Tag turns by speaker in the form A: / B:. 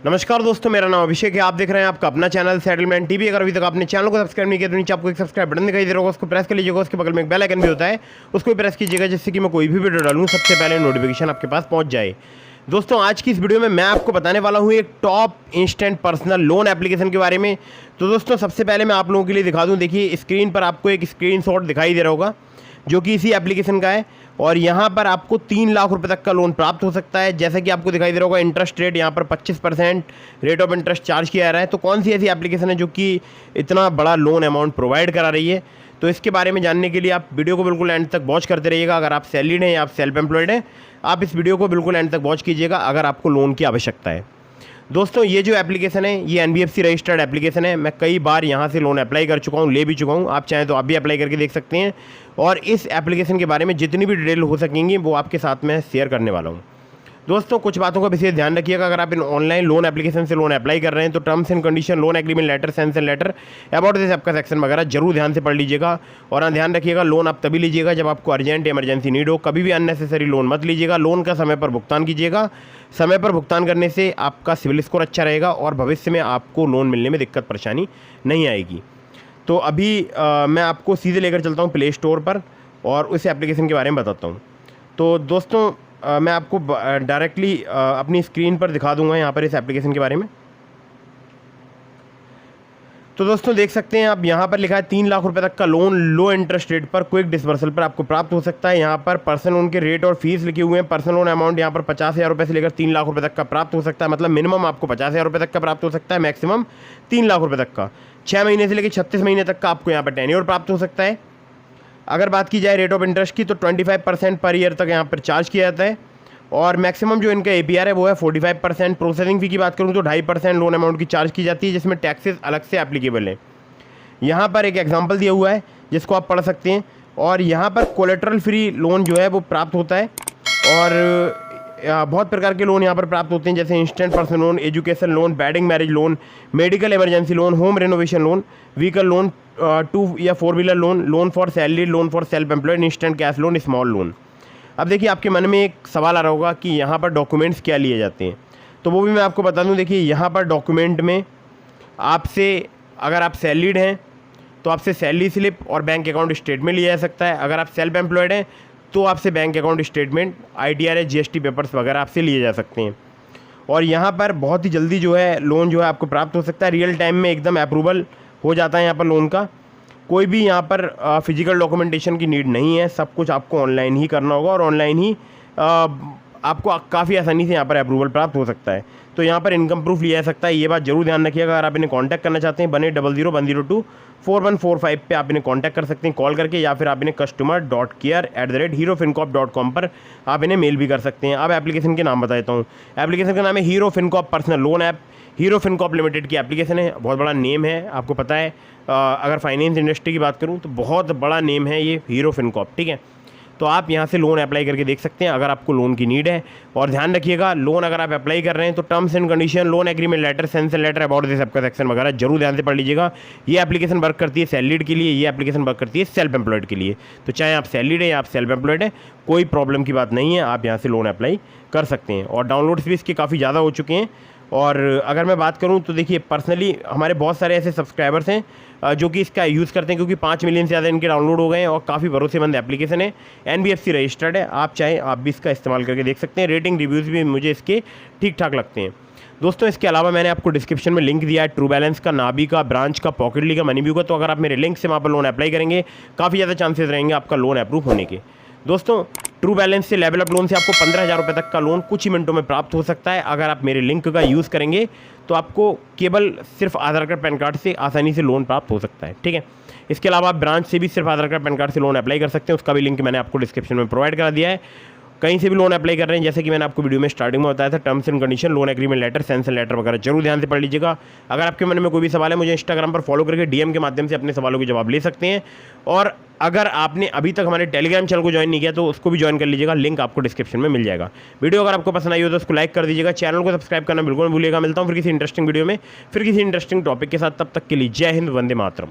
A: नमस्कार दोस्तों, मेरा नाम अभिषेक है। आप देख रहे हैं आपका अपना चैनल सेटलमेंट टीवी। अगर अभी तक आपने चैनल को सब्सक्राइब नहीं किया तो नीचे आपको एक सब्सक्राइब बटन दिखाई दे रहा होगा, उसको प्रेस कर लीजिएगा। उसके बगल में एक बेल आइकन भी होता है, उसको भी प्रेस कीजिएगा, जिससे कि मैं कोई भी वीडियो डालूँ सबसे पहले नोटिफिकेशन आपके पास पहुँच जाए। दोस्तों, आज की इस वीडियो में मैं आपको बताने वाला हूँ एक top instant personal loan application के बारे में। तो दोस्तों, सबसे पहले मैं आप लोगों के लिए दिखा दूँ। देखिए, स्क्रीन पर आपको एक स्क्रीनशॉट दिखाई दे रहा होगा जो कि इसी एप्लीकेशन का है, और यहाँ पर आपको 3 लाख रुपए तक का लोन प्राप्त हो सकता है। जैसा कि आपको दिखाई दे रहा होगा, इंटरेस्ट रेट यहाँ पर 25% रेट ऑफ इंटरेस्ट चार्ज किया जा रहा है। तो कौन सी ऐसी एप्लीकेशन है जो कि इतना बड़ा लोन अमाउंट प्रोवाइड करा रही है, तो इसके बारे में जानने के लिए आप वीडियो को बिल्कुल एंड तक वॉच करते रहिएगा। अगर आप सैलरीड हैं या आप सेल्फ एम्प्लॉयड हैं, आप इस वीडियो को बिल्कुल एंड तक वॉच कीजिएगा अगर आपको लोन की आवश्यकता है। दोस्तों, ये जो एप्लीकेशन है ये NBFC रजिस्टर्ड एप्लीकेशन है। मैं कई बार यहाँ से लोन अप्लाई कर चुका हूँ, ले भी चुका हूँ। आप चाहें तो आप भी अप्लाई करके देख सकते हैं, और इस एप्लीकेशन के बारे में जितनी भी डिटेल हो सकेंगी वो आपके साथ में शेयर करने वाला हूँ। दोस्तों, कुछ बातों का विशेष ध्यान रखिएगा। अगर आप इन ऑनलाइन लोन एप्लीकेशन से लोन अप्लाई कर रहे हैं तो terms and condition, loan agreement letter, sanction letter, about this आपका सेक्शन वगैरह जरूर ध्यान से पढ़ लीजिएगा। और हाँ, ध्यान रखिएगा, लोन आप तभी लीजिएगा जब आपको अर्जेंट इमरजेंसी नीड हो। कभी भी अननेसेसरी लोन मत लीजिएगा। लोन का समय पर भुगतान कीजिएगा। समय पर भुगतान करने से आपका सिविल स्कोर अच्छा रहेगा और भविष्य में आपको लोन मिलने में दिक्कत परेशानी नहीं आएगी। तो अभी मैं आपको सीधे लेकर चलता हूँ प्ले स्टोर पर और उस एप्लीकेशन के बारे में बताता हूँ। तो दोस्तों, मैं आपको डायरेक्टली अपनी स्क्रीन पर दिखा दूंगा यहाँ पर इस एप्लीकेशन के बारे में। तो दोस्तों, देख सकते हैं आप, यहाँ पर लिखा है 3 लाख रुपए तक का लोन लो इंटरेस्ट रेट पर क्विक डिसबर्सल पर आपको प्राप्त हो सकता है। यहाँ पर पर्सनल लोन के रेट और फीस लिखे हुए हैं। पर्सनल लोन अमाउंट यहाँ पर 50,000 रुपये से लेकर 3 लाख रुपए तक का प्राप्त हो सकता है। मतलब मिनिमम आपको 50,000 रुपये तक का प्राप्त हो सकता है, मैक्सिमम 3 लाख रुपये तक का। 6 महीने से लेकर 36 महीने तक का आपको यहाँ पर टेन्योर प्राप्त हो सकता है। अगर बात की जाए रेट ऑफ इंटरेस्ट की, तो 25% पर ईयर तक यहाँ पर चार्ज किया जाता है, और मैक्सिमम जो इनका APR है वो है 45%। प्रोसेसिंग फ़ी की बात करूँ तो 2.5% लोन अमाउंट की चार्ज की जाती है, जिसमें टैक्सेस अलग से एप्लीकेबल है। यहाँ पर एक एग्जांपल दिया हुआ है जिसको आप पढ़ सकते हैं, और यहाँ पर कोलेटरल फ्री लोन जो है वो प्राप्त होता है। और बहुत प्रकार के लोन यहाँ पर प्राप्त होते हैं, जैसे instant personal loan, education loan, wedding marriage loan, medical emergency loan, home renovation loan, vehicle loan, 2 या 4 wheeler loan, loan for salary, loan for self employed, instant cash loan, small loan. अब देखिए, आपके मन में एक सवाल आ रहा होगा कि यहाँ पर डॉक्यूमेंट्स क्या लिए जाते हैं, तो वो भी मैं आपको बता दूँ। देखिए, यहाँ पर डॉक्यूमेंट में आपसे, अगर आप सैलरीड हैं तो आपसे सैलरी स्लिप और बैंक अकाउंट स्टेटमेंट लिया जा सकता है। अगर आप सेल्फ एम्प्लॉयड हैं तो आपसे bank account statement, ITR, GST papers वगैरह आपसे लिए जा सकते हैं। और यहाँ पर बहुत ही जल्दी जो है लोन जो है आपको प्राप्त हो सकता है। रियल टाइम में एकदम अप्रूवल हो जाता है यहाँ पर लोन का। कोई भी यहाँ पर फिजिकल डॉक्यूमेंटेशन की नीड नहीं है। सब कुछ आपको ऑनलाइन ही करना होगा, और ऑनलाइन ही आपको काफ़ी आसानी से यहाँ पर अप्रूवल प्राप्त हो सकता है। तो यहाँ पर इनकम प्रूफ लिया जा सकता है। ये बात जरूर ध्यान रखिएगा। अगर आप इन्हें कांटेक्ट करना चाहते हैं, 1800-102-4145 पे आप इन्हें कांटेक्ट कर सकते हैं कॉल करके, या फिर आप इन्हें customer.care@herofincop.com पर आप इन्हें मेल भी कर सकते हैं। अब एप्लीकेशन के नाम बता देता हूँ। एप्लीकेशन का नाम है hero Fincorp personal loan app. Hero Fincorp limited की एप्लीकेशन है। बहुत बड़ा नेम है, आपको पता है। अगर फाइनेंस इंडस्ट्री की बात करूँ तो बहुत बड़ा नेम है ये हीरो फिनकॉप, ठीक है। तो आप यहाँ से लोन अप्लाई करके देख सकते हैं अगर आपको लोन की नीड है। और ध्यान रखिएगा, लोन अगर आप अप्लाई कर रहे हैं तो terms and condition, loan agreement letter, sanction letter, about this आपका सेक्शन वगैरह जरूर ध्यान से पढ़ लीजिएगा। ये एप्लीकेशन वर्क करती है सैलरीड के लिए, ये एप्लीकेशन वर्क करती है सेल्फ एम्प्लॉयड के लिए। तो चाहे आप सैलरीड है या आप सेल्फ एम्प्लॉयड है, कोई प्रॉब्लम की बात नहीं है, आप यहाँ से लोन अप्लाई कर सकते हैं। और डाउनलोड्स भी इसके काफ़ी ज़्यादा हो चुके हैं। और अगर मैं बात करूं तो देखिए, पर्सनली हमारे बहुत सारे ऐसे सब्सक्राइबर्स हैं जो कि इसका यूज़ करते हैं, क्योंकि 5 मिलियन से ज़्यादा इनके डाउनलोड हो गए हैं, और काफ़ी भरोसेमंद एप्लीकेशन है। NBFC रजिस्टर्ड है। आप चाहें आप भी इसका इस्तेमाल करके देख सकते हैं। रेटिंग रिव्यूज़ भी मुझे इसके ठीक ठाक लगते हैं। दोस्तों, इसके अलावा मैंने आपको डिस्क्रिप्शन में लिंक दिया है ट्रू बैलेंस का, नाबी का, ब्रांच का, पॉकेटली का, मनीव्यू का। तो अगर आप मेरे लिंक से वहाँ पर लोन अप्लाई करेंगे, काफ़ी ज़्यादा चांसेस रहेंगे आपका लोन अप्रूव होने के। दोस्तों, ट्रू बैलेंस से, लेवल अप लोन से आपको 15,000 रुपये तक का लोन कुछ ही मिनटों में प्राप्त हो सकता है। अगर आप मेरे लिंक का यूज़ करेंगे तो आपको केवल सिर्फ आधार कार्ड, पैन कार्ड से आसानी से लोन प्राप्त हो सकता है, ठीक है। इसके अलावा आप ब्रांच से भी सिर्फ आधार कार्ड, पैन कार्ड से लोन अप्लाई कर सकते हैं। उसका भी लिंक मैंने आपको डिस्क्रिप्शन में प्रोवाइड करा दिया है। कहीं से भी लोन अप्लाई कर रहे हैं, जैसे कि मैंने आपको वीडियो में स्टार्टिंग में बताया था, terms and condition, loan agreement letter, sanction letter वगैरह जरूर ध्यान से पढ़ लीजिएगा। अगर आपके मन में कोई भी सवाल है, मुझे इंस्टाग्राम पर फॉलो करके DM के माध्यम से अपने सवालों के जवाब ले सकते हैं। और अगर आपने अभी तक हमारे टेलीग्राम चैनल को ज्वाइन नहीं किया तो उसको भी ज्वाइन कर लीजिएगा, लिंक आपको डिस्क्रिप्शन में मिल जाएगा। वीडियो अगर आपको पसंद आई हो तो उसको लाइक कर दीजिएगा, चैनल को सब्सक्राइब करना बिल्कुल भूलिएगा। मिलता हूँ फिर किसी इंटरेस्टिंग वीडियो में, फिर किसी इंटरेस्टिंग टॉपिक के साथ। तब तक के लिए जय हिंद, वंदे मातरम।